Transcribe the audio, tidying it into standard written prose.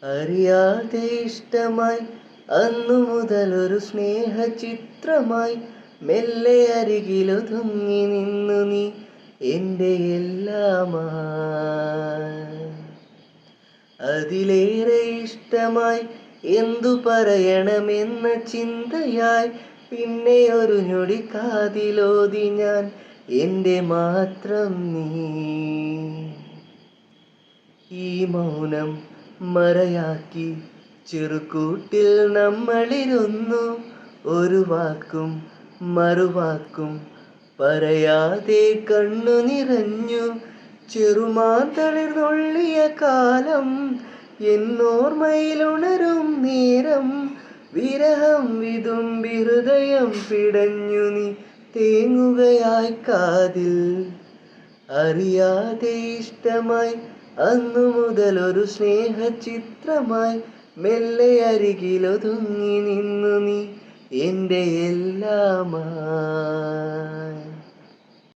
അറിയാതെ ഇഷ്ടമായി അന്നു മുതലൊരു സ്നേഹചിത്രമായി മെല്ലെ അരികിലൊതുങ്ങി നിന്നു നീ എൻ്റെ എല്ലാമായി. അതിലേറെ ഇഷ്ടമായി എന്തു പറയണമെന്ന ചിന്തയായി പിന്നെ ഒരു ഞൊടി കാതിലോതി ഞാൻ എൻ്റെ മാത്രം നീ. ഈ മൗനം മറയാക്കി ചെറുകൂട്ടിൽ നമ്മളിരുന്നു, ഒരു വാക്കും മറുവാക്കും പറയാതെ കണ്ണു നിറഞ്ഞു. ചെറുമാതളിർ നുള്ളിയ കാലം എന്നോർമ്മയിലുണരും നേരം, വിരഹം വിതുമ്പി ഹൃദയം പിടഞ്ഞു നീ തേങ്ങുകയായി കാതിൽ. അറിയാതെ ഇഷ്ടമായി അന്നു മുതലൊരു സ്നേഹചിത്രമായി മെല്ലെ അരികിലൊതുങ്ങി നിന്നു നീ എൻ്റെ എല്ലാമായി.